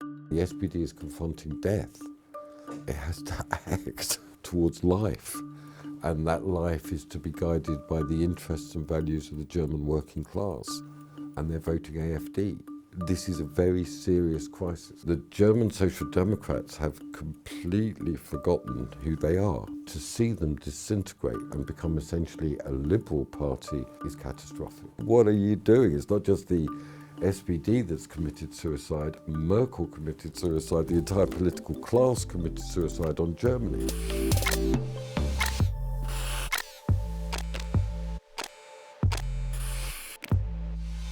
The SPD is confronting death. It has to act towards life, and that life is to be guided by the interests and values of the German working class, and they're voting AfD. This is a very serious crisis. The German Social Democrats have completely forgotten who they are. To see them disintegrate and become essentially a liberal party is catastrophic. What are you doing? It's not just the SPD that's committed suicide. Merkel committed suicide. The entire political class committed suicide on Germany.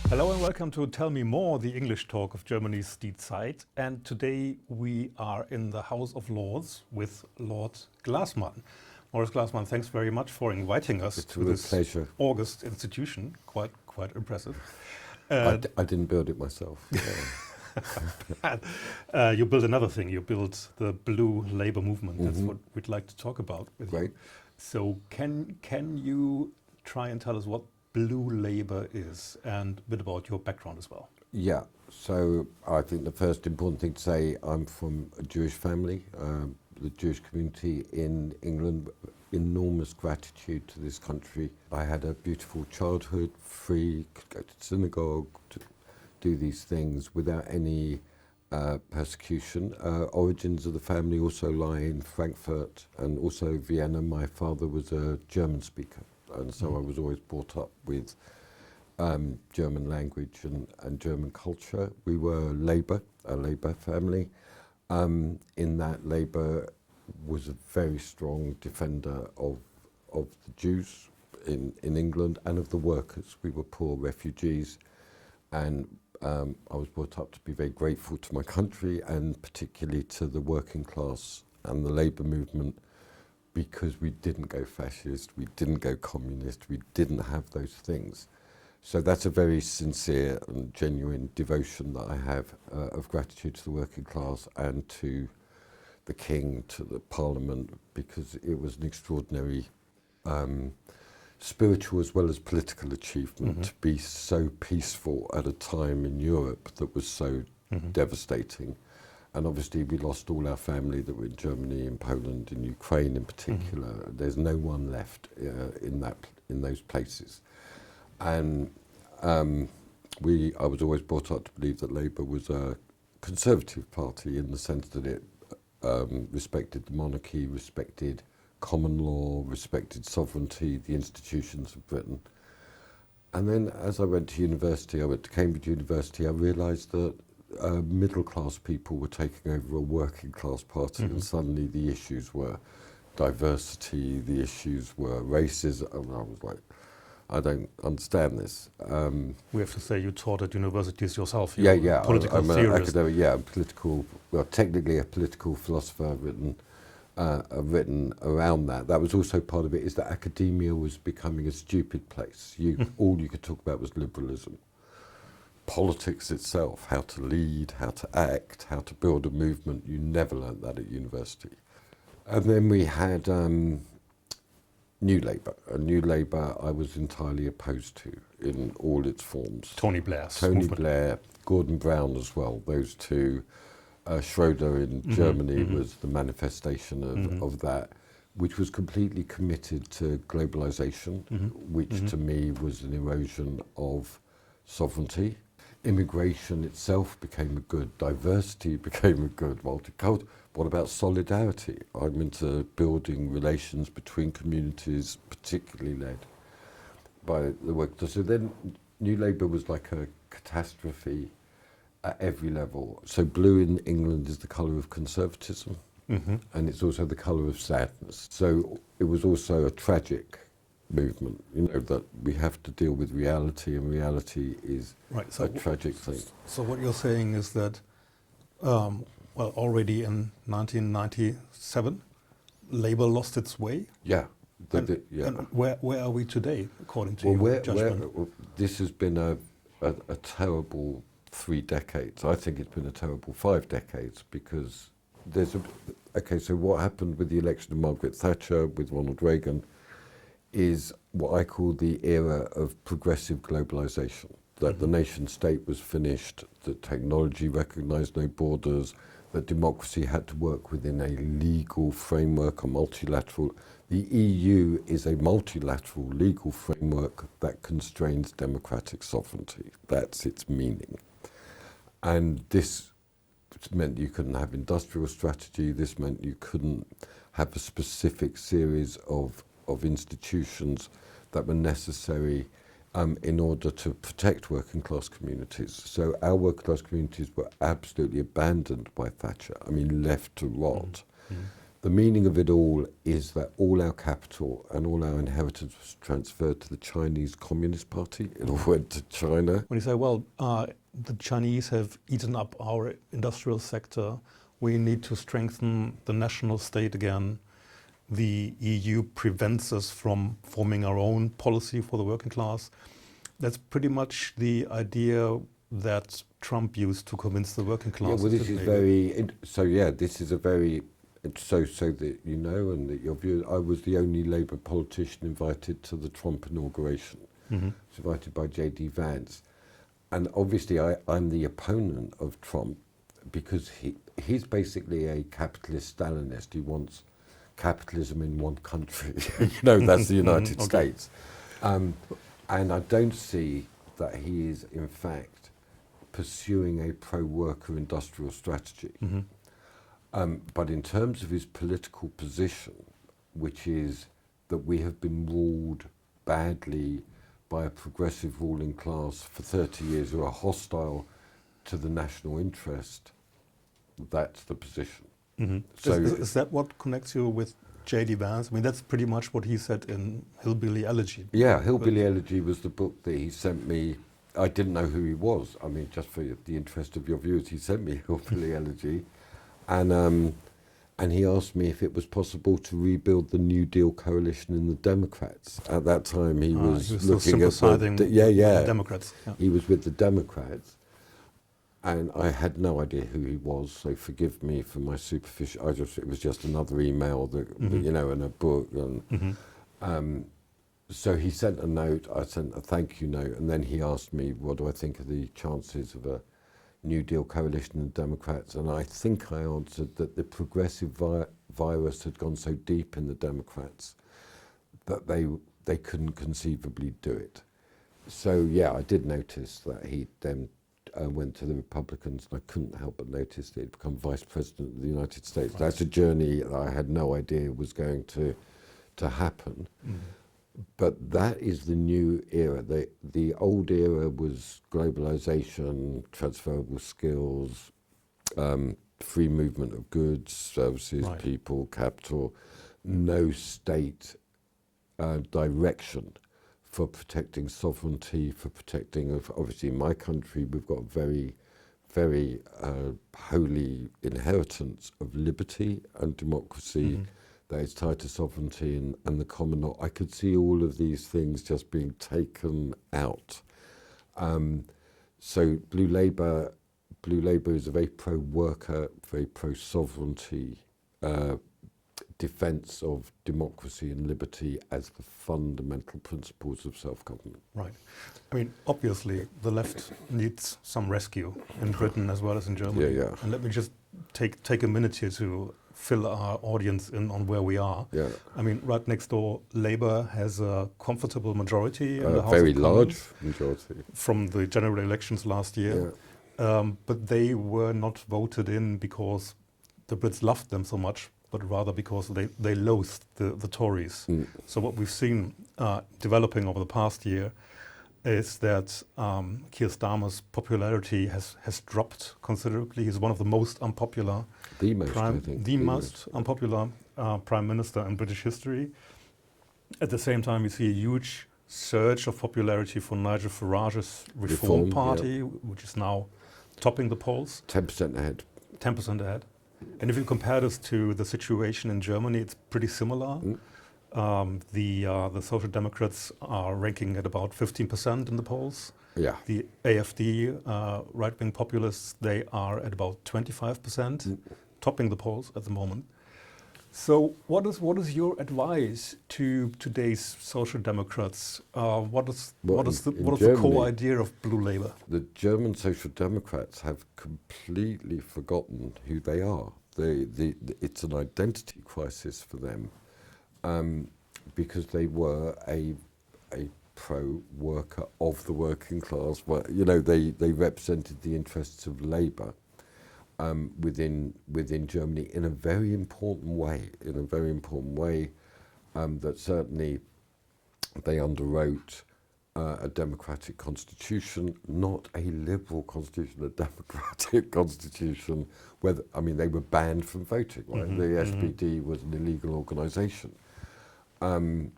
Hello and welcome to Tell Me More, the English talk of Germany's ZEIT. And today we are in the House of Lords with Lord Glasman. Maurice Glasman, thanks very much for inviting us to this pleasure. August institution. Quite impressive. I didn't build it myself. You built another thing. You built the Blue Labour Movement. Mm-hmm. That's what we'd like to talk about with Great. you. So can you try and tell us what Blue Labour is and a bit about your background as well? Yeah, so I think the first important thing to say, I'm from a Jewish family. The Jewish community in England, enormous gratitude to this country. I had a beautiful childhood, free, could go to synagogue, to do these things without any persecution. Origins of the family also lie in Frankfurt and also Vienna. My father was a German speaker, and so I was always brought up with German language and German culture. We were a Labour family. In that, Labour was a very strong defender of the Jews in England and of the workers. We were poor refugees, and I was brought up to be very grateful to my country and particularly to the working class and the Labour movement, because we didn't go fascist, we didn't go communist, we didn't have those things. So that's a very sincere and genuine devotion that I have of gratitude to the working class and to the King, to the Parliament, because it was an extraordinary spiritual as well as political achievement to be so peaceful at a time in Europe that was so devastating. And obviously we lost all our family that were in Germany, in Poland, in Ukraine in particular. There's no one left in those places. And I was always brought up to believe that Labour was a conservative party in the sense that it respected the monarchy, respected common law, respected sovereignty, the institutions of Britain. And then as I went to university, I went to Cambridge University, I realised that middle class people were taking over a working class party, and suddenly the issues were diversity, the issues were racism, and I was like, I don't understand this. We have to say you taught at universities yourself. Yeah. Political I'm an theorist. academic, technically a political philosopher. I've written around that. That was also part of it, is that academia was becoming a stupid place. All you could talk about was liberalism. Politics itself, how to lead, how to act, how to build a movement, you never learnt that at university. And then we had New Labour. And New Labour I was entirely opposed to in all its forms. Tony Blair, Gordon Brown as well, those two. Schroeder in Germany was the manifestation of that, which was completely committed to globalization, which to me was an erosion of sovereignty. Immigration itself became a good, diversity became a good, multicultural. What about solidarity? I'm into building relations between communities, particularly led by the work. So then New Labour was like a catastrophe at every level. So blue in England is the colour of conservatism, and it's also the colour of sadness. So it was also a tragic movement, that we have to deal with reality, and reality is a tragic thing. So what you're saying is that, already in 1997, Labour lost its way? Yeah. And where are we today, according to your judgment? This has been a terrible 3 decades. I think it's been a terrible 5 decades, because so what happened with the election of Margaret Thatcher, with Ronald Reagan, is what I call the era of progressive globalization. that the nation state was finished, that technology recognized no borders, that democracy had to work within a legal framework, a multilateral. The EU is a multilateral legal framework that constrains democratic sovereignty. That's its meaning. And this meant you couldn't have industrial strategy. This meant you couldn't have a specific series of institutions that were necessary in order to protect working class communities. So our working class communities were absolutely abandoned by Thatcher, I mean left to rot. The meaning of it all is that all our capital and all our inheritance was transferred to the Chinese Communist Party. It all went to China. When you say, well, the Chinese have eaten up our industrial sector, we need to strengthen the national state again. The EU prevents us from forming our own policy for the working class. That's pretty much the idea that Trump used to convince the working class. Yeah, well, this is very, this is a very, so that you know and that your view, I was the only Labour politician invited to the Trump inauguration. I was invited by J.D. Vance. And obviously I'm the opponent of Trump because he's basically a capitalist Stalinist. He wants capitalism in one country. That's the United States. And I don't see that he is, in fact, pursuing a pro-worker industrial strategy. But in terms of his political position, which is that we have been ruled badly by a progressive ruling class for 30 years who are hostile to the national interest, that's the position. So is that what connects you with J.D. Vance? I mean, that's pretty much what he said in Hillbilly Elegy. Yeah, Hillbilly Elegy was the book that he sent me. I didn't know who he was. I mean, just for the interest of your viewers, he sent me Hillbilly Elegy. And he asked me if it was possible to rebuild the New Deal coalition in the Democrats. At that time, he was looking at the Democrats. Yeah. He was with the Democrats. And I had no idea who he was, so forgive me for my superficial. It was just another email that and a book, and so he sent a note. I sent a thank you note, and then he asked me, "What do I think of the chances of a New Deal coalition of Democrats?" And I think I answered that the progressive virus had gone so deep in the Democrats that they couldn't conceivably do it. So yeah, I did notice that he then went to the Republicans, and I couldn't help but notice that he'd become Vice President of the United States. Right. That's a journey that I had no idea was going to happen. But that is the new era. The old era was globalization, transferable skills, free movement of goods, services, people, capital, no state direction for protecting sovereignty, for protecting, obviously in my country, we've got a very, very holy inheritance of liberty and democracy that is tied to sovereignty and the common law. I could see all of these things just being taken out. So Blue Labour is a very pro-worker, very pro-sovereignty, defence of democracy and liberty as the fundamental principles of self-government. Right. I mean, obviously, the left needs some rescue in Britain as well as in Germany. Yeah. And let me just take a minute here to fill our audience in on where we are. Yeah. I mean, right next door, Labour has a comfortable majority in the House very of Commons, large majority from the general elections last year. Yeah. But they were not voted in because the Brits loved them so much, but rather because they loathed the Tories. So what we've seen developing over the past year is that Keir Starmer's popularity has dropped considerably. He's one of the most unpopular, most unpopular Prime Minister in British history. At the same time, we see a huge surge of popularity for Nigel Farage's Reform Party, which is now topping the polls. 10% ahead. 10% ahead. And if you compare this to the situation in Germany, it's pretty similar. The Social Democrats are ranking at about 15% in the polls. Yeah. The AfD, right-wing populists, they are at about 25%, topping the polls at the moment. So what is your advice to today's social democrats? What is the core idea of blue labor? The German social democrats have completely forgotten who they are. It's an identity crisis for them, because they were a pro-worker of the working class. Well, you know, they represented the interests of labour within Germany in a very important way. That certainly they underwrote a democratic constitution, not a liberal constitution, a democratic constitution. They were banned from voting. Right? The SPD was an illegal organisation, and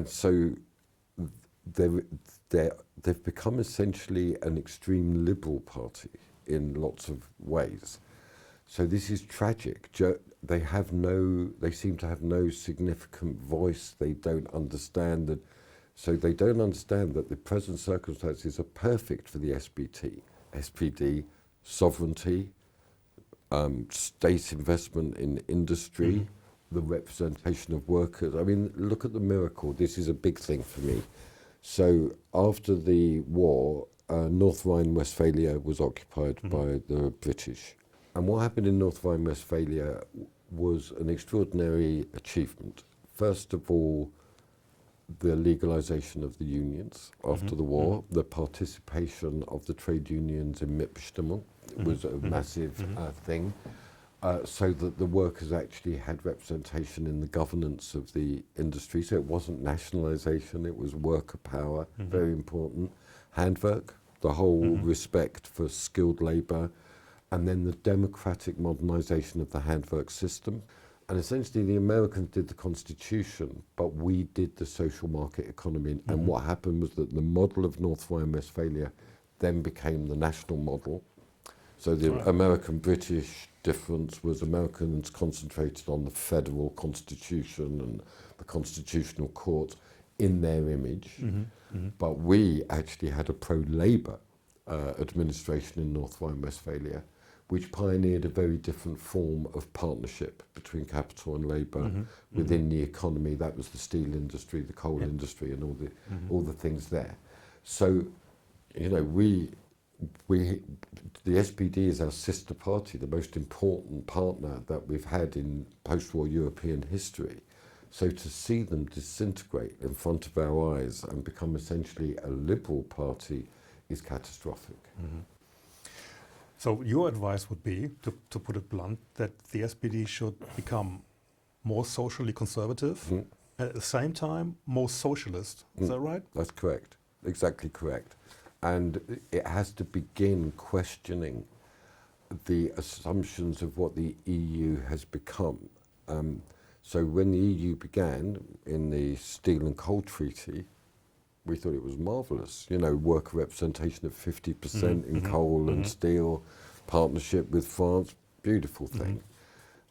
so they've become essentially an extreme liberal party in lots of ways. So this is tragic. They seem to have no significant voice. They don't understand that. So they don't understand that the present circumstances are perfect for the SPD, sovereignty, state investment in industry, the representation of workers. I mean, look at the miracle. This is a big thing for me. So after the war, North Rhine-Westphalia was occupied by the British. And what happened in North Rhine-Westphalia was an extraordinary achievement. First of all, the legalization of the unions after the war, the participation of the trade unions in Mitbestimmung was a massive thing, so that the workers actually had representation in the governance of the industry. So it wasn't nationalization, it was worker power, very important. Handwerk, the whole respect for skilled labor, and then the democratic modernization of the handwerk system. And essentially the Americans did the constitution, but we did the social market economy. And what happened was that the model of North Rhine-Westphalia then became the national model. So the American-British difference was Americans concentrated on the federal constitution and the constitutional court in their image. But we actually had a pro-labor administration in North Rhine-Westphalia, which pioneered a very different form of partnership between capital and labour within the economy. That was the steel industry, the coal industry, and all the things there. So, you know, the SPD is our sister party, the most important partner that we've had in post-war European history. So to see them disintegrate in front of our eyes and become essentially a liberal party is catastrophic. So your advice would be, to put it blunt, that the SPD should become more socially conservative, and at the same time more socialist. Is that right? That's correct. Exactly correct. And it has to begin questioning the assumptions of what the EU has become. So when the EU began in the Steel and Coal Treaty, we thought it was marvellous. You know, worker representation of 50% in coal and steel, partnership with France, beautiful thing.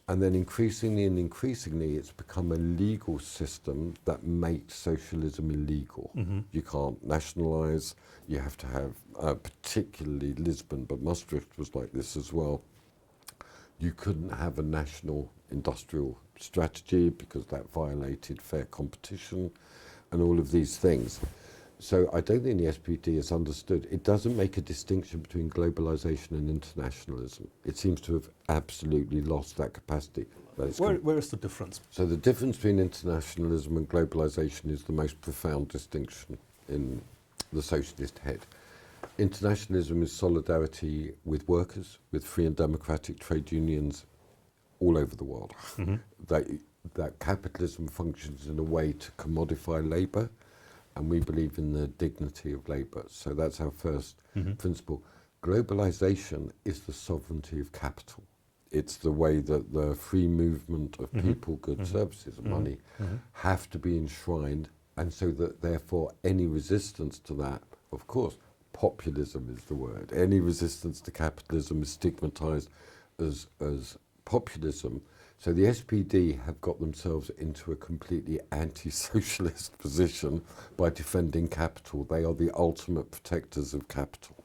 And then increasingly, it's become a legal system that makes socialism illegal. You can't nationalise, you have to have, particularly Lisbon, but Maastricht was like this as well. You couldn't have a national industrial strategy because that violated fair competition and all of these things. So I don't think the SPD has understood. It doesn't make a distinction between globalization and internationalism. It seems to have absolutely lost that capacity. Where is the difference? So the difference between internationalism and globalization is the most profound distinction in the socialist head. Internationalism is solidarity with workers, with free and democratic trade unions all over the world. That capitalism functions in a way to commodify labour, and we believe in the dignity of labour. So that's our first principle. Globalization is the sovereignty of capital. It's the way that the free movement of people, goods, services, and money have to be enshrined, and so that therefore any resistance to that, of course, populism is the word. Any resistance to capitalism is stigmatized as populism. So the SPD have got themselves into a completely anti-socialist position by defending capital. They are the ultimate protectors of capital.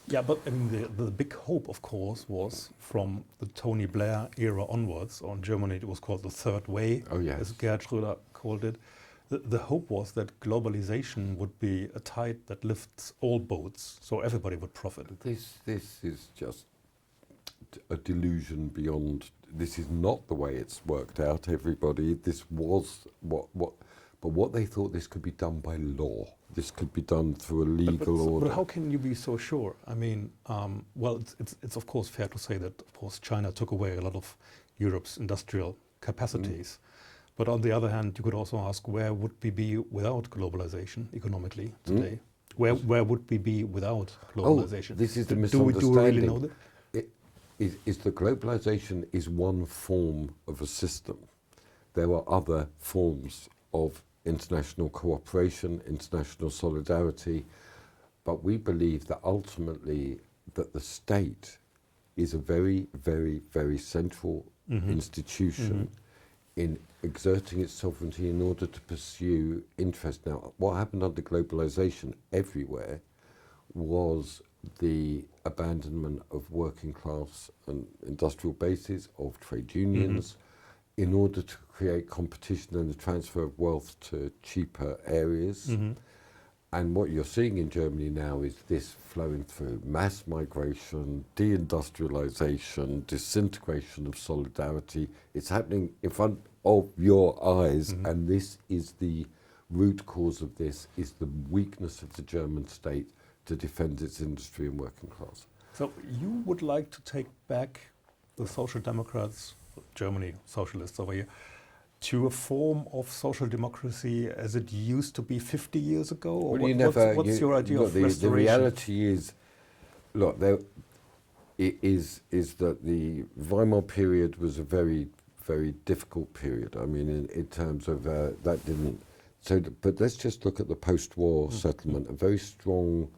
Yeah, but I mean, the big hope, of course, was from the Tony Blair era onwards. Or in Germany, it was called the Third Way, Oh, yes. as Gerhard Schröder called it. The hope was that globalization would be a tide that lifts all boats, so everybody would profit. This is just a delusion beyond. This is not the way it's worked out, everybody. This was but what they thought, this could be done by law. This could be done through a legal order. But how can you be so sure? I mean, well, it's of course fair to say that, of course, China took away a lot of Europe's industrial capacities. But on the other hand, you could also ask, where would we be without globalization economically today? Where would we be without globalization? Oh, this is the Do we misunderstanding. really know that? Is that globalization is one form of a system. There are other forms of international cooperation, international solidarity, but we believe that ultimately that the state is a very, very, very central institution in exerting its sovereignty in order to pursue interest. Now, what happened under globalization everywhere was the abandonment of working class and industrial bases, of trade unions, in order to create competition and the transfer of wealth to cheaper areas. And what you're seeing in Germany now is this flowing through mass migration, deindustrialization, disintegration of solidarity. It's happening in front of your eyes, and this is the root cause of this, is the weakness of the German state to defend its industry and working class. So you would like to take back the Social Democrats, Germany, socialists over here, to a form of social democracy as it used to be 50 years ago? Or what's your idea of restoration? The reality is, look, is that the Weimar period was a very, very difficult period. I mean, in terms of that didn't. So, but let's just look at the post-war settlement. A very strong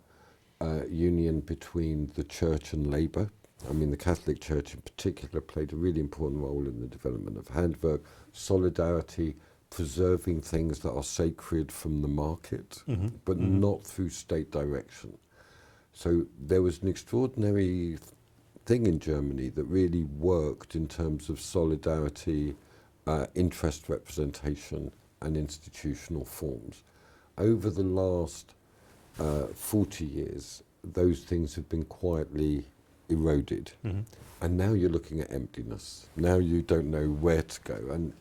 union between the church and labour. I mean, the Catholic Church in particular played a really important role in the development of handwork, solidarity, preserving things that are sacred from the market, but not through state direction. So there was an extraordinary thing in Germany that really worked in terms of solidarity, interest representation, and institutional forms. Over the last 40 years, those things have been quietly eroded. And now you're looking at emptiness. Now you don't know where to go. And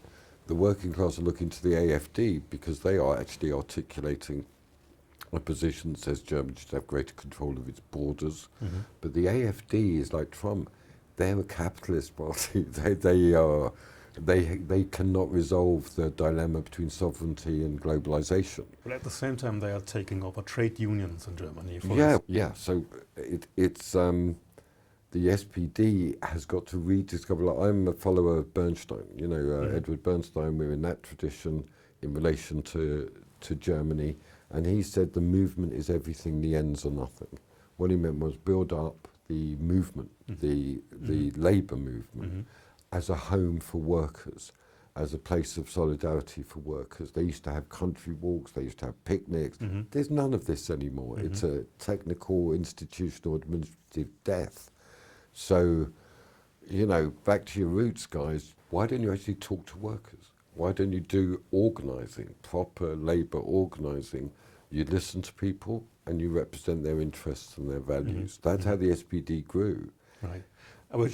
the working class are looking to the AfD because they are actually articulating a position that says Germany should have greater control of its borders. But the AfD is like Trump. They're a capitalist party. They cannot resolve the dilemma between sovereignty and globalization. But at the same time, they are taking over trade unions in Germany. Yeah. So it's the SPD has got to rediscover. Like, I'm a follower of Bernstein. You know, Edward Bernstein. We're in that tradition in relation to Germany, and he said the movement is everything, the ends are nothing. What he meant was build up the movement, the labour movement, as a home for workers, as a place of solidarity for workers. They used to have country walks, they used to have picnics. There's none of this anymore. It's a technical, institutional, administrative death. So, you know, back to your roots, guys, why don't you actually talk to workers? Why don't you do organising, proper labour organising? You listen to people and you represent their interests and their values. That's how the SPD grew. Right. I was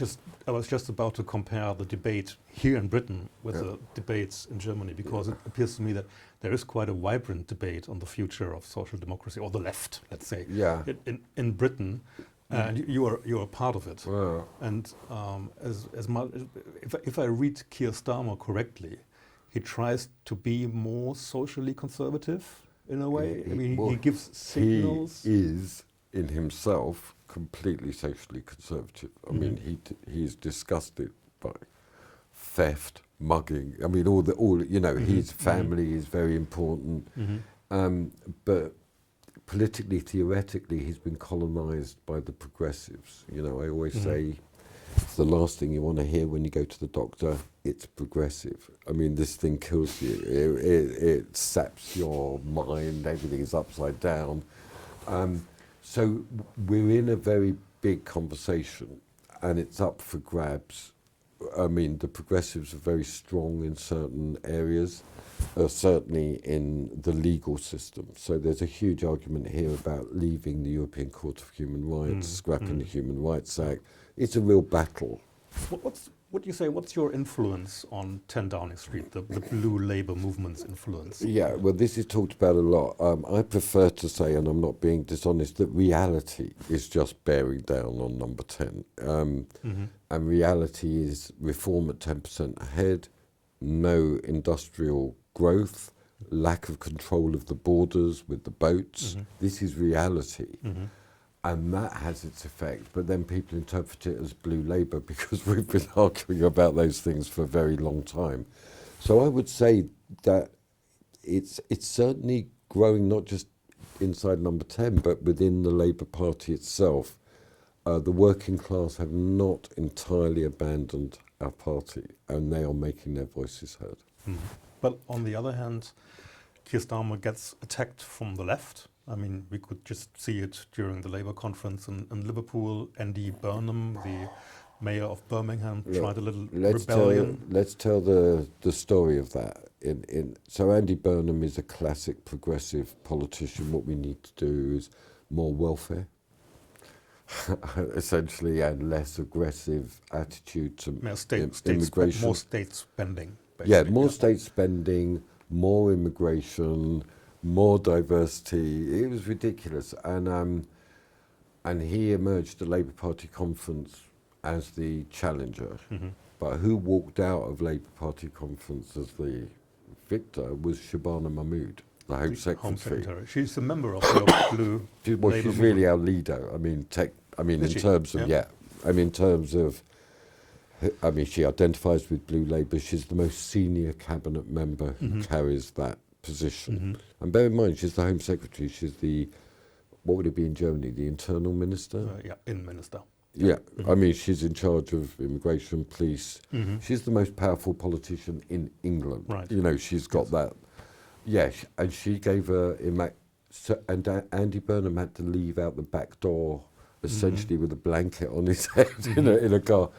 just about to compare the debate here in Britain with the debates in Germany, because it appears to me that there is quite a vibrant debate on the future of social democracy, or the left, let's say, in Britain. And you are part of it. Wow. And if I read Keir Starmer correctly, he tries to be more socially conservative in a way. He gives signals. He is in himself completely socially conservative. I mean, he's disgusted by theft, mugging. I mean, all you know, his family is very important. But politically, theoretically, he's been colonised by the progressives. You know, I always say, it's the last thing you want to hear when you go to the doctor. It's progressive. I mean, this thing kills you. It saps your mind. Everything is upside down. So we're in a very big conversation, and it's up for grabs. I mean, the progressives are very strong in certain areas, certainly in the legal system. So there's a huge argument here about leaving the European Court of Human Rights, scrapping the Human Rights Act. It's a real battle. What do you say, what's your influence on 10 Downing Street, the blue Labour movement's influence? Yeah, well, this is talked about a lot. I prefer to say, and I'm not being dishonest, that reality is just bearing down on number 10. And reality is reform at 10% ahead, no industrial growth, lack of control of the borders with the boats. This is reality. And that has its effect, but then people interpret it as blue Labour because we've been arguing about those things for a very long time. So I would say that it's certainly growing, not just inside number 10, but within the Labour Party itself. The working class have not entirely abandoned our party, and they are making their voices heard. But on the other hand, Keir Starmer gets attacked from the left. I mean, we could just see it during the Labour conference in Liverpool. Andy Burnham, the mayor of Birmingham, tried a little rebellion. Let's tell the story of that. So Andy Burnham is a classic progressive politician. What we need to do is more welfare, essentially, and less aggressive attitude to immigration. More state spending, basically. Yeah, more state spending, more immigration, more diversity. It was ridiculous. And he emerged at the Labour Party conference as the challenger. But who walked out of Labour Party conference as the victor was Shabana Mahmood, the Home Secretary. She's a member of the blue Labour she's really our leader. I mean, she identifies with blue Labour. She's the most senior cabinet member who carries that position. And bear in mind, she's the Home Secretary. She's the, what would it be in Germany, the Internal Minister? In Minister. Yeah, I mean, she's in charge of immigration, police. She's the most powerful politician in England. Right. You know, she's got that. Yeah, and she gave her, and Andy Burnham had to leave out the back door, essentially with a blanket on his head in a car.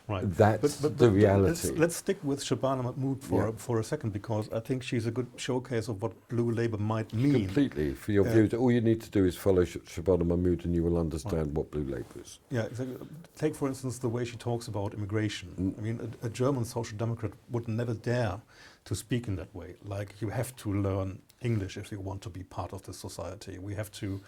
Right. That's the reality. Let's stick with Shabana Mahmood for a second, because I think she's a good showcase of what blue Labour might mean. Completely. For your views, all you need to do is follow Shabana Mahmood and you will understand what blue Labour is. Yeah, exactly. Take, for instance, the way she talks about immigration. I mean, a German social democrat would never dare to speak in that way. Like, you have to learn English if you want to be part of this society. We have to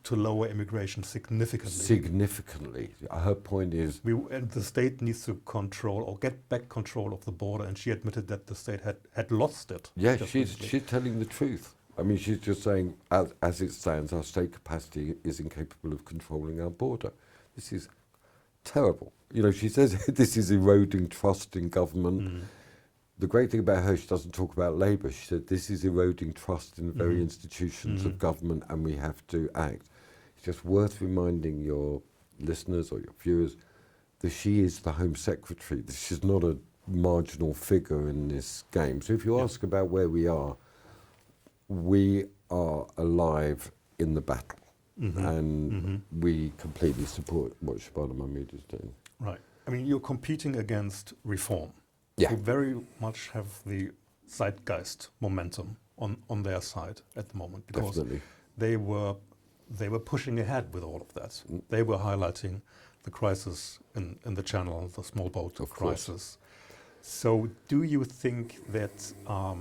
lower immigration significantly. Significantly. Her point is... and the state needs to control or get back control of the border, and she admitted that the state had lost it. Yeah, she's telling the truth. I mean, she's just saying, as it stands, our state capacity is incapable of controlling our border. This is terrible. You know, she says this is eroding trust in government. The great thing about her, she doesn't talk about Labour. She said this is eroding trust in the very institutions of government, and we have to act. It's just worth reminding your listeners or your viewers that she is the Home Secretary. She's not a marginal figure in this game. So if you ask about where we are alive in the battle. And we completely support what Shabana Mahmood is doing. Right. I mean, you're competing against reform. Yeah. Who very much have the zeitgeist momentum on their side at the moment, because Definitely. they were pushing ahead with all of that. They were highlighting the crisis in the Channel, the small boat crisis. So do you think that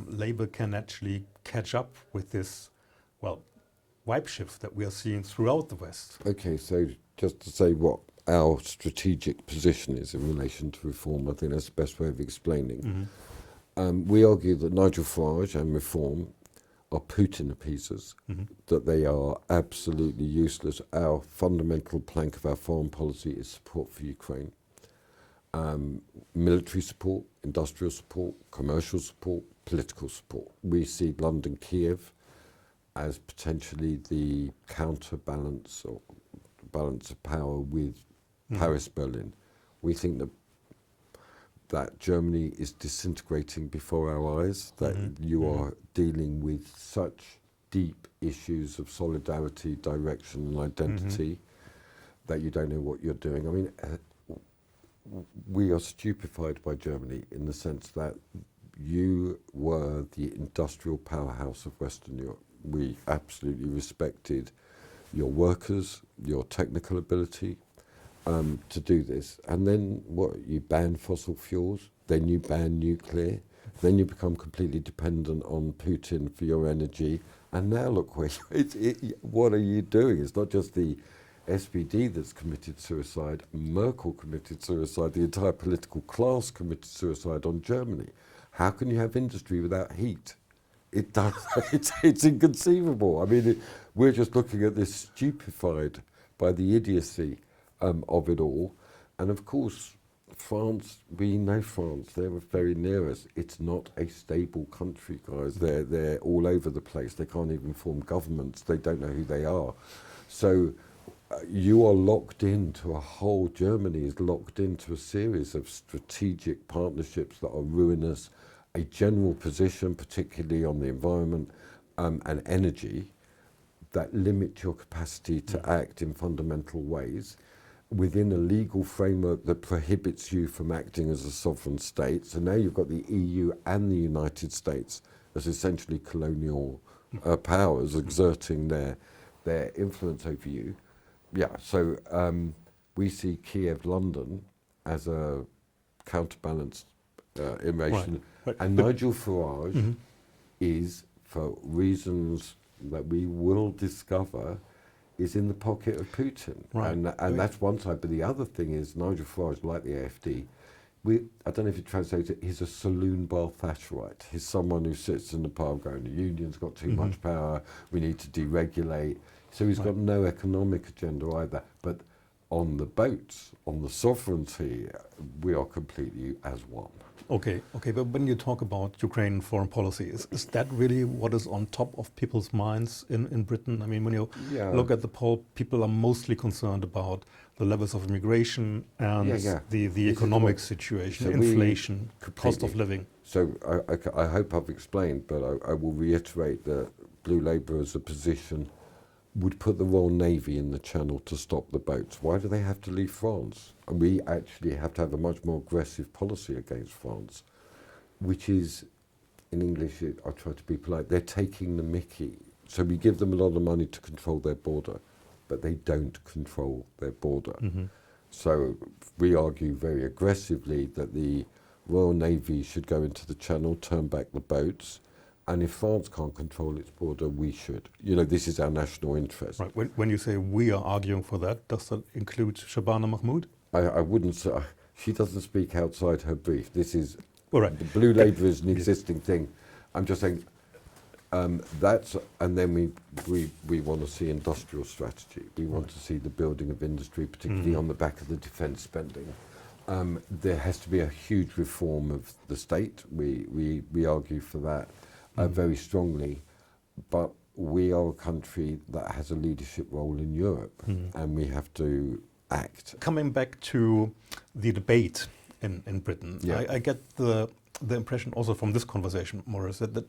Labour can actually catch up with this, wipe shift that we are seeing throughout the West? Okay, so just to say what our strategic position is in relation to reform, I think that's the best way of explaining. We argue that Nigel Farage and reform are Putin appeasers, that they are absolutely useless. Our fundamental plank of our foreign policy is support for Ukraine. Military support, industrial support, commercial support, political support. We see London, Kiev as potentially the counterbalance or balance of power with Paris, Berlin. We think that Germany is disintegrating before our eyes, that you are dealing with such deep issues of solidarity, direction and identity, that you don't know what you're doing. I mean, we are stupefied by Germany in the sense that you were the industrial powerhouse of Western Europe. We absolutely respected your workers, your technical ability to do this. And then what, you ban fossil fuels, then you ban nuclear, then you become completely dependent on Putin for your energy. And now look, what are you doing? It's not just the SPD that's committed suicide, Merkel committed suicide, the entire political class committed suicide on Germany. How can you have industry without heat? It does. It's inconceivable. I mean, we're just looking at this stupefied by the idiocy of it all. And of course, France, we know France, they're very near us. It's not a stable country, guys. They're all over the place. They can't even form governments. They don't know who they are. So you are locked into a whole, Germany is locked into a series of strategic partnerships that are ruinous, a general position, particularly on the environment and energy, that limit your capacity to act in fundamental ways within a legal framework that prohibits you from acting as a sovereign state. So now you've got the EU and the United States as essentially colonial powers exerting their influence over you. Yeah, so we see Kiev, London as a counterbalanced invasion. Right. And Nigel Farage is, for reasons that we will discover, is in the pocket of Putin. Right. And that's one side. But the other thing is Nigel Farage, like the AfD, I don't know if you translate it, he's a saloon bar Thatcherite. He's someone who sits in the pub going, the union's got too much power, we need to deregulate. So he's got no economic agenda either. But on the boats, on the sovereignty, we are completely as one. Okay, but when you talk about Ukraine foreign policy, is that really what is on top of people's minds in Britain? I mean, when you look at the poll, people are mostly concerned about the levels of immigration and the economic situation, inflation, cost of living. So I hope I've explained, but I will reiterate that Blue Labour as a position would put the Royal Navy in the Channel to stop the boats. Why do they have to leave France? And we actually have to have a much more aggressive policy against France, which is, in English, I try to be polite, they're taking the mickey. So we give them a lot of money to control their border, but they don't control their border. So we argue very aggressively that the Royal Navy should go into the Channel, turn back the boats, and if France can't control its border, we should. You know, this is our national interest. Right. When you say we are arguing for that, does that include Shabana Mahmood? I wouldn't say, she doesn't speak outside her brief. This is, right. The Blue Labour is an existing thing. I'm just saying, that's, and then we want to see industrial strategy. We want to see the building of industry, particularly on the back of the defence spending. There has to be a huge reform of the state. We argue for that. Very strongly, but we are a country that has a leadership role in Europe, and we have to act. Coming back to the debate in Britain, I get the impression also from this conversation, Maurice, that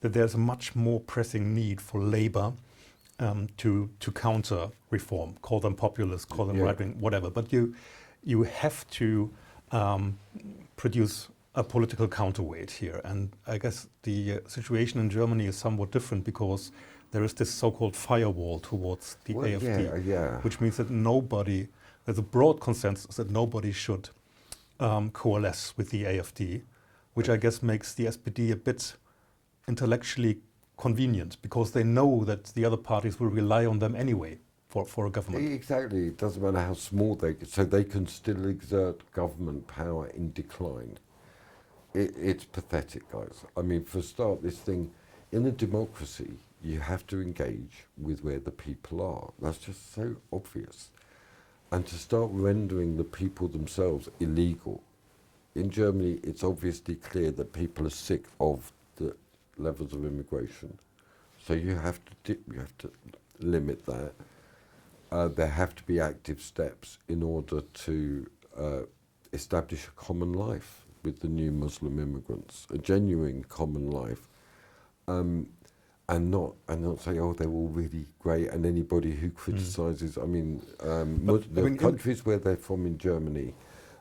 there's a much more pressing need for Labour to counter reform, call them populist, call them right-wing, whatever, but you have to produce a political counterweight here. And I guess the situation in Germany is somewhat different because there is this so-called firewall towards the AfD, which means that there's a broad consensus that nobody should coalesce with the AfD, which I guess makes the SPD a bit intellectually convenient because they know that the other parties will rely on them anyway for a government. Exactly, it doesn't matter how small so they can still exert government power in decline. It's pathetic, guys. I mean, for a start, this thing, in a democracy, you have to engage with where the people are. That's just so obvious. And to start rendering the people themselves illegal. In Germany, it's obviously clear that people are sick of the levels of immigration. So you have to limit that. There have to be active steps in order to establish a common life with the new Muslim immigrants, a genuine common life. And and not say, oh, they're all really great, and anybody who criticises, the countries where they're from in Germany,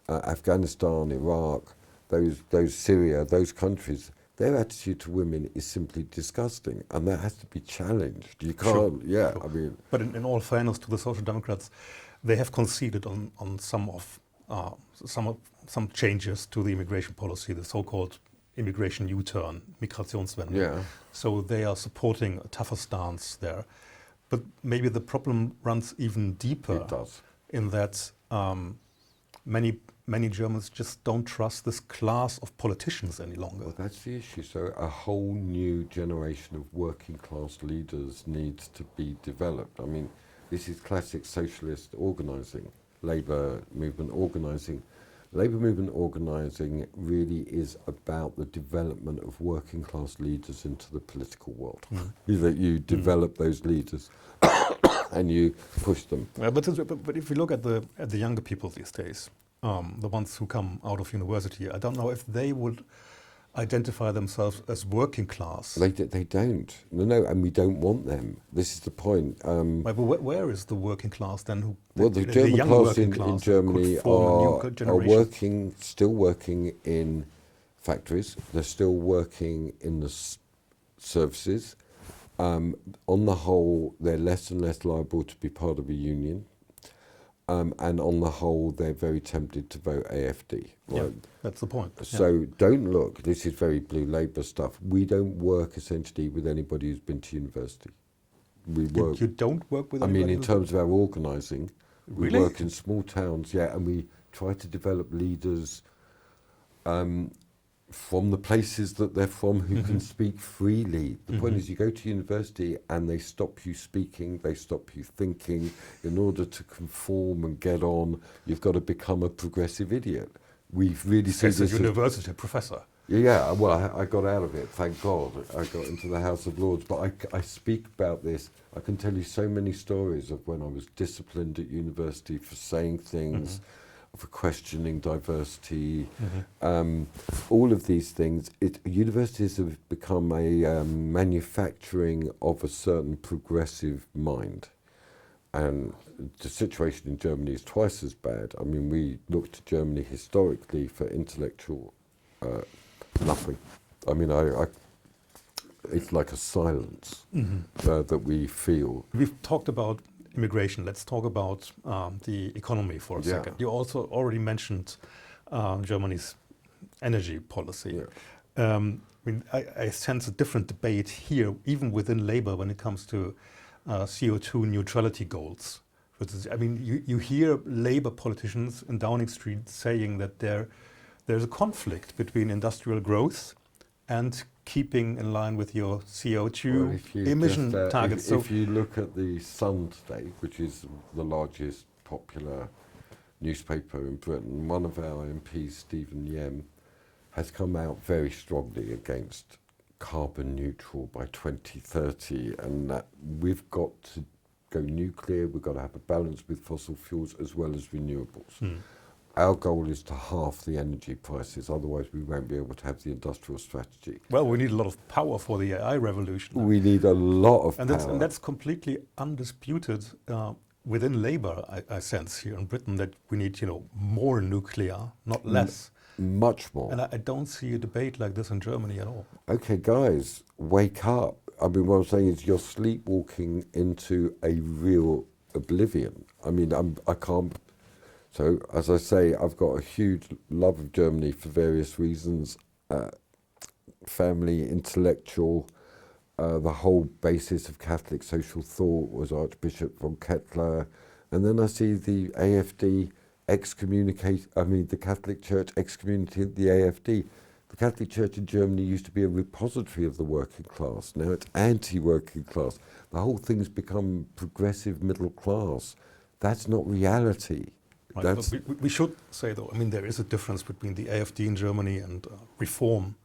Afghanistan, Iraq, those Syria, those countries, their attitude to women is simply disgusting, and that has to be challenged. You can't, sure. But in all fairness to the Social Democrats, they have conceded on some changes to the immigration policy, the so-called immigration U-turn, Migrationswende. Yeah. So they are supporting a tougher stance there. But maybe the problem runs even deeper. It does. In that many Germans just don't trust this class of politicians any longer. Well, that's the issue. So a whole new generation of working class leaders needs to be developed. I mean, this is classic socialist organising, labour movement organising. Labour movement organising really is about the development of working class leaders into the political world. That you develop those leaders and you push them. But if you look at the younger people these days, the ones who come out of university, I don't know if they would identify themselves as working class. They don't. No, and we don't want them. This is the point. But where is the working class then? The German class in Germany are still working in factories. They're still working in the services. On the whole, they're less and less liable to be part of a union. And on the whole, they're very tempted to vote AFD. Right? Yeah, that's the point. So don't look, this is very blue Labour stuff. We don't work essentially with anybody who's been to university. We work. You don't work with anybody? I mean, in terms of our organising, really? We work in small towns, and we try to develop leaders from the places that they're from who can speak freely. The point is, you go to university and they stop you speaking, they stop you thinking. In order to conform and get on, you've got to become a progressive idiot. We've really seen this. As a university professor. Yeah, well, I got out of it, thank God. I got into the House of Lords, but I speak about this. I can tell you so many stories of when I was disciplined at university for saying things, for questioning diversity, all of these things. Universities have become a manufacturing of a certain progressive mind. And the situation in Germany is twice as bad. I mean, we look to Germany historically for intellectual nothing. I mean, it's like a silence that we feel. We've talked about immigration. Let's talk about the economy for a second. You also already mentioned Germany's energy policy. I mean, I sense a different debate here, even within Labour, when it comes to CO2 neutrality goals. I mean, you hear Labour politicians in Downing Street saying that there's a conflict between industrial growth and keeping in line with your CO2 emission targets. If you look at the Sun today, which is the largest popular newspaper in Britain, one of our MPs, Stephen Yem, has come out very strongly against carbon neutral by 2030, and that we've got to go nuclear, we've got to have a balance with fossil fuels as well as renewables. Our goal is to halve the energy prices, otherwise we won't be able to have the industrial strategy. Well, we need a lot of power for the AI revolution. We need a lot of power. And that's completely undisputed within Labour, I sense, here in Britain, that we need, more nuclear, not less. Much more. And I don't see a debate like this in Germany at all. Okay, guys, wake up. I mean, what I'm saying is you're sleepwalking into a real oblivion. I mean, I can't... So, as I say, I've got a huge love of Germany for various reasons. Family, intellectual, the whole basis of Catholic social thought was Archbishop von Kettler. And then I see the AfD the Catholic Church excommunicated the AfD. The Catholic Church in Germany used to be a repository of the working class. Now it's anti-working class. The whole thing's become progressive middle class. That's not reality. Right, but we should say, though, I mean, there is a difference between the AfD in Germany and Reform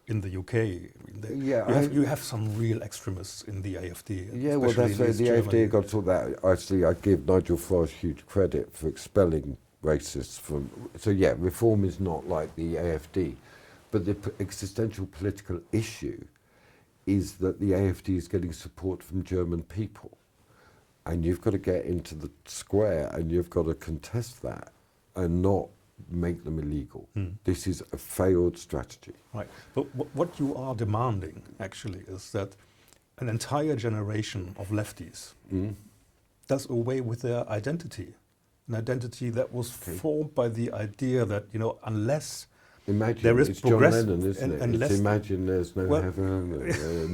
in the UK. I mean, you have some real extremists in the AfD. Yeah, well, that's where the AfD got to that. Actually, I give Nigel Farage huge credit for expelling racists from... So, yeah, Reform is not like the AfD. But the existential political issue is that the AfD is getting support from German people. And you've got to get into the square and you've got to contest that and not make them illegal. This is a failed strategy. Right. But what you are demanding, actually, is that an entire generation of lefties does away with their identity. An identity that was formed by the idea that, you know, unless imagine there is it's John Lennon, isn't it? It's imagine there's no heaven,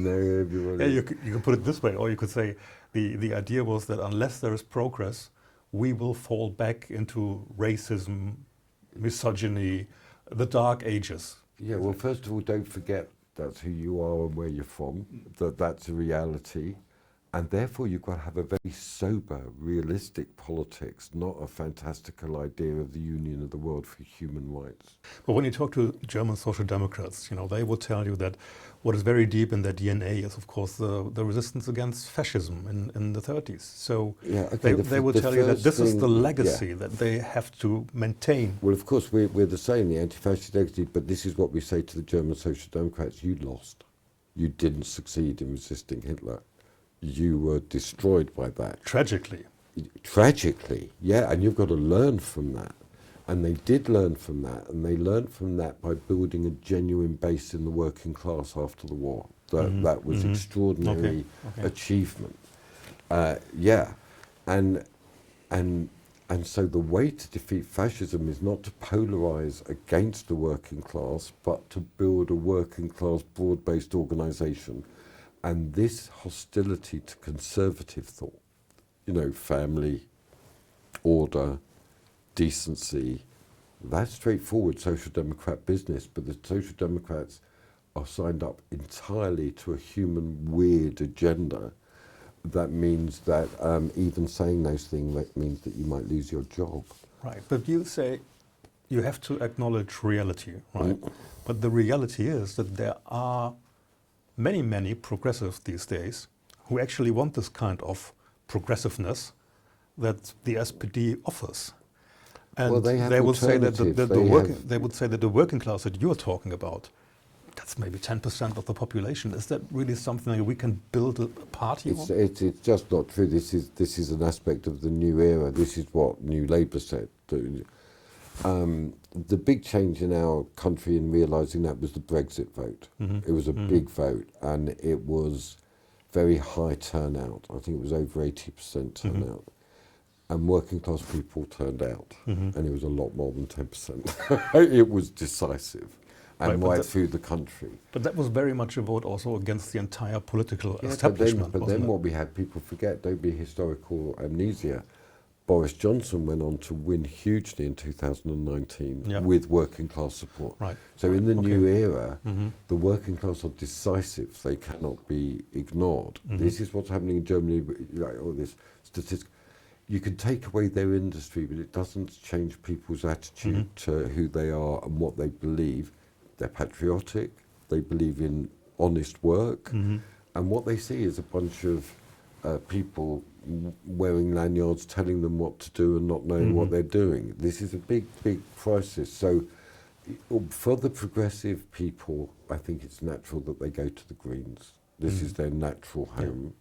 no everybody. Yeah, you can put it this way, or you could say the idea was that unless there is progress, we will fall back into racism, misogyny, the dark ages. Yeah, well, first of all, don't forget that's who you are and where you're from, that's a reality. And therefore, you've got to have a very sober, realistic politics, not a fantastical idea of the union of the world for human rights. But when you talk to German social democrats, you know, they will tell you that what is very deep in their DNA is, of course, the resistance against fascism in the 30s. So yeah, okay, they will tell you that this is the legacy that they have to maintain. Well, of course, we're the same, the anti-fascist legacy, but this is what we say to the German social democrats: you lost. You didn't succeed in resisting Hitler. You were destroyed by that. Tragically. Tragically, yeah, and you've got to learn from that. And they did learn from that, and they learned from that by building a genuine base in the working class after the war. That was extraordinary achievement. Yeah, and so the way to defeat fascism is not to polarize against the working class, but to build a working class broad-based organization. And this hostility to conservative thought, you know, family, order, decency, that's straightforward social democrat business, but the social democrats are signed up entirely to a human weird agenda. That means that even saying those things means that you might lose your job. Right, but you say you have to acknowledge reality, right? But the reality is that there are many progressives these days who actually want this kind of progressiveness that the SPD offers. And well, they would say that they would say that the working class that you're talking about, that's maybe 10% of the population. Is that really something that we can build a party on? It's just not true. This is an aspect of the new era. This is what New Labour said. The big change in our country in realising that was the Brexit vote. It was a big vote, and it was very high turnout. I think it was over 80% turnout. And working class people turned out, and it was a lot more than 10%. It was decisive, and right through the country. But that was very much a vote also against the entire political establishment. But then what we had, people forget, don't be historical amnesia. Boris Johnson went on to win hugely in 2019 with working class support. Right. So in the new era, the working class are decisive. They cannot be ignored. This is what's happening in Germany, like all this statistics. You can take away their industry, but it doesn't change people's attitude to who they are and what they believe. They're patriotic, they believe in honest work, and what they see is a bunch of people wearing lanyards telling them what to do and not knowing what they're doing. This is a big crisis. So for the progressive people, I think it's natural that they go to the Greens. This is their natural home.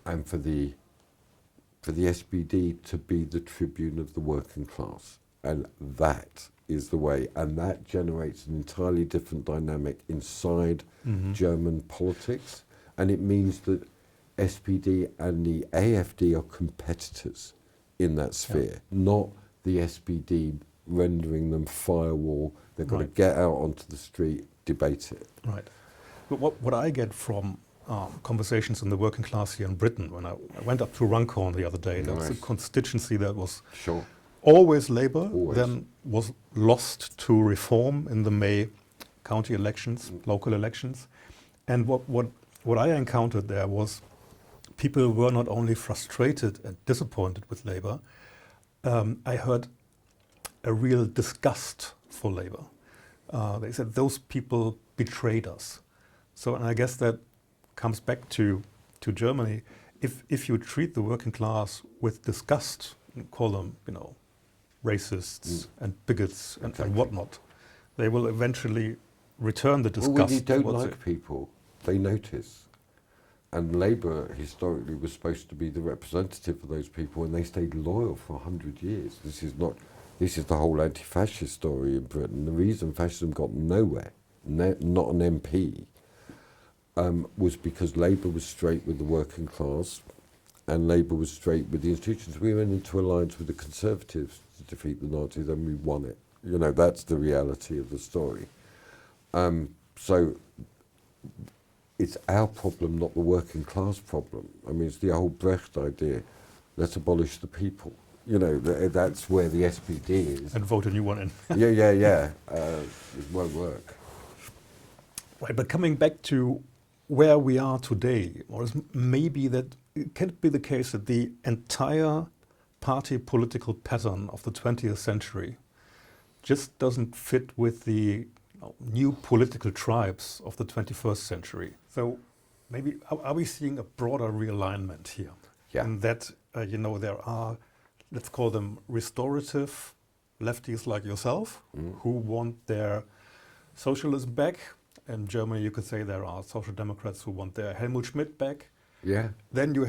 And for the SPD to be the tribune of the working class. And that is the way. And that generates an entirely different dynamic inside German politics. And it means that SPD and the AfD are competitors in that sphere, not the SPD rendering them firewall. They've got to get out onto the street, debate it. Right. But what I get from conversations in the working class here in Britain, when I went up to Runcorn the other day, there was a constituency that was always Labour, then was lost to Reform in the May county elections, local elections. And what I encountered there was people were not only frustrated and disappointed with Labour, I heard a real disgust for Labour. They said those people betrayed us. So, and I guess that comes back to Germany. If you treat the working class with disgust, call them, you know, racists and bigots and whatnot, they will eventually return the disgust. Well, when you don't like people, they notice. And Labour historically was supposed to be the representative of those people, and they stayed loyal for 100 years. This is the whole anti-fascist story in Britain. The reason fascism got nowhere, not an MP, was because Labour was straight with the working class, and Labour was straight with the institutions. We went into alliance with the Conservatives to defeat the Nazis, and we won it. You know, that's the reality of the story. So it's our problem, not the working class problem. I mean, it's the whole Brecht idea. Let's abolish the people. You know, that's where the SPD is. And vote a new one in. yeah. It won't work. Right, but coming back to where we are today, or maybe that it can be the case that the entire party political pattern of the 20th century just doesn't fit with the new political tribes of the 21st century. So maybe are we seeing a broader realignment here? Yeah. And that, there are, let's call them restorative lefties like yourself, who want their socialism back. In Germany, you could say there are social democrats who want their Helmut Schmidt back. Yeah. Then you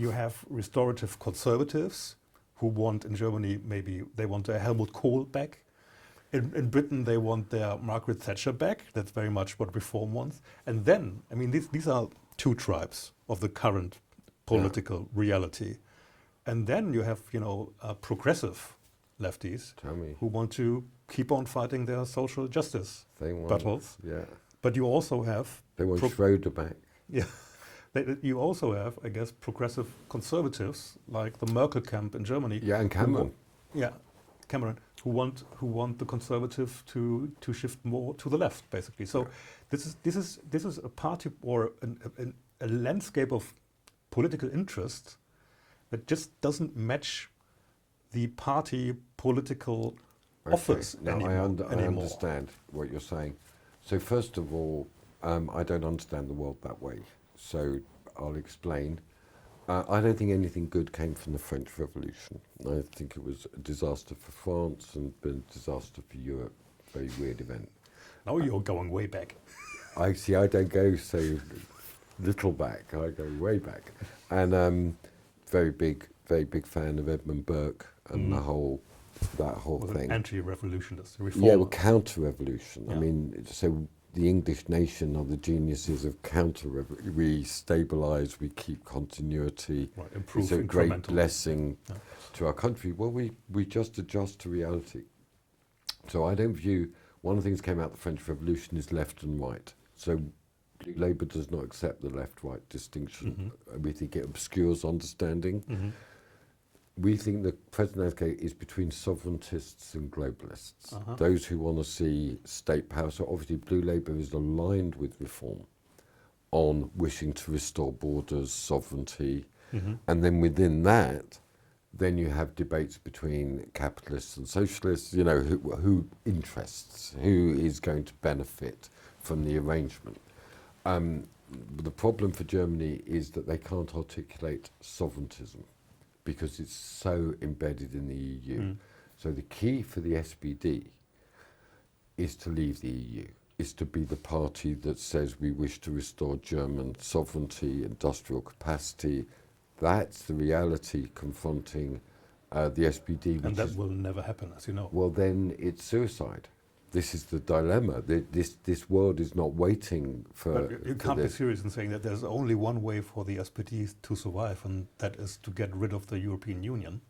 have restorative conservatives who want, in Germany, maybe they want their Helmut Kohl back. In Britain, they want their Margaret Thatcher back. That's very much what Reform wants. And then, I mean, these are two tribes of the current political reality. And then you have, progressive lefties who want to keep on fighting their social justice battles. Yeah. But you also have... They want Schroeder back. Yeah. You also have, I guess, progressive conservatives like the Merkel camp in Germany. Yeah, and Cameron. Cameron, who want the conservative to shift more to the left, basically. So this is a party or a landscape of political interest that just doesn't match the party political office anymore. I understand what you're saying. So first of all, I don't understand the world that way. So I'll explain. I don't think anything good came from the French Revolution. I think it was a disaster for France and been a disaster for Europe. Very weird event. Now you're going way back. I don't go so little back. I go way back. And very big fan of Edmund Burke and that whole thing. Anti-revolutionist, reform. Yeah, well, counter-revolution. Yeah. I mean, so the English nation are the geniuses of counter-revolution. We stabilise, we keep continuity. Right, improve it's a great incrementally. blessing to our country. Well, we just adjust to reality. So I don't view, one of the things that came out of the French Revolution is left and right. So Labour does not accept the left-right distinction. We think it obscures understanding. We think the present landscape is between sovereigntists and globalists. Those who want to see state power. So obviously Blue Labour is aligned with Reform on wishing to restore borders, sovereignty. And then within that, then you have debates between capitalists and socialists, who interests, who is going to benefit from the arrangement. The problem for Germany is that they can't articulate sovereigntism because it's so embedded in the EU. So the key for the SPD is to leave the EU, is to be the party that says we wish to restore German sovereignty, industrial capacity. That's the reality confronting the SPD. And that will never happen, as you know. Well, then it's suicide. This is the dilemma. This world is not waiting for. But you can't be serious in saying that there's only one way for the SPD to survive, and that is to get rid of the European Union.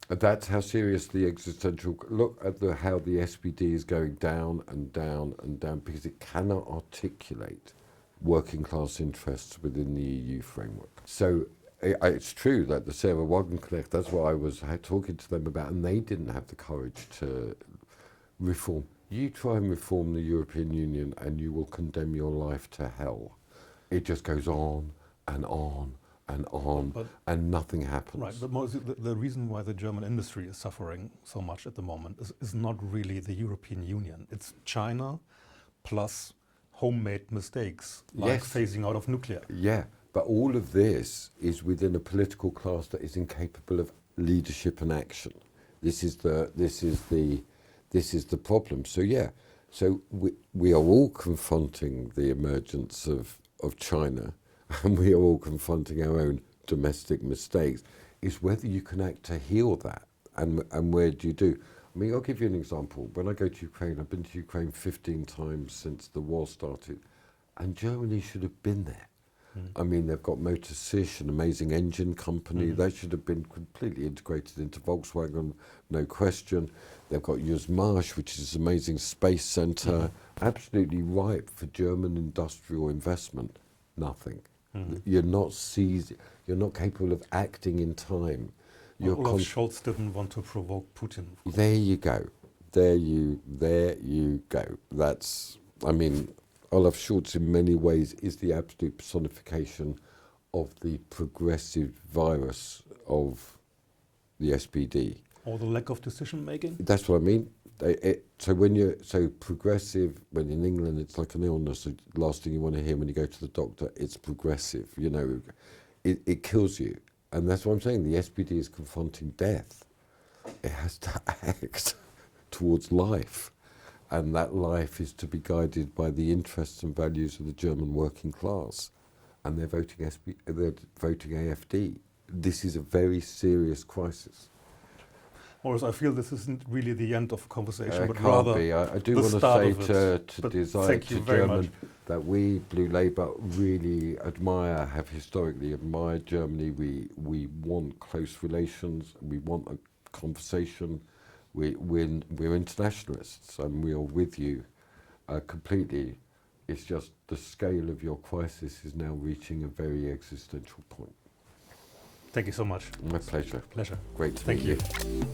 That's how serious the existential. Look at how the SPD is going down and down and down because it cannot articulate working class interests within the EU framework. So it's true that the Sarah Wagenknecht, that's what I was talking to them about, and they didn't have the courage to reform. You try and reform the European Union and you will condemn your life to hell. It just goes on and on and on, and nothing happens. Right, but the reason why the German industry is suffering so much at the moment is not really the European Union. It's China plus homemade mistakes, like phasing out of nuclear. Yeah, but all of this is within a political class that is incapable of leadership and action. This is the problem. So So we are all confronting the emergence of China, and we are all confronting our own domestic mistakes. It's whether you can act to heal that, and where do you do? I mean, I'll give you an example. When I go to Ukraine, I've been to Ukraine 15 times since the war started, and Germany should have been there. I mean, they've got Motor Sich, an amazing engine company. They should have been completely integrated into Volkswagen, no question. They've got Yuzmash, which is an amazing space center, absolutely ripe for German industrial investment. Nothing. You're not capable of acting in time. Olaf Scholz didn't want to provoke Putin. There you go. There you go. That's, I mean, Olaf Scholz in many ways is the absolute personification of the progressive virus of the SPD. Or the lack of decision making? That's what I mean. So when you're so progressive, when in England it's like an illness, the last thing you want to hear when you go to the doctor, it's progressive, you know, it kills you. And that's what I'm saying, the SPD is confronting death. It has to act towards life. And that life is to be guided by the interests and values of the German working class. And they're voting AfD. This is a very serious crisis. Maurice, I feel this isn't really the end of the conversation, but Can't rather be. I do the want to start say of it. to But ZEIT, thank you to very German, much. that we, Blue Labour, really admire, have historically admired Germany. We want close relations. We want a conversation. We're internationalists, and we are with you completely. It's just the scale of your crisis is now reaching a very existential point. Thank you so much. My pleasure. Pleasure. Great to Thank meet you.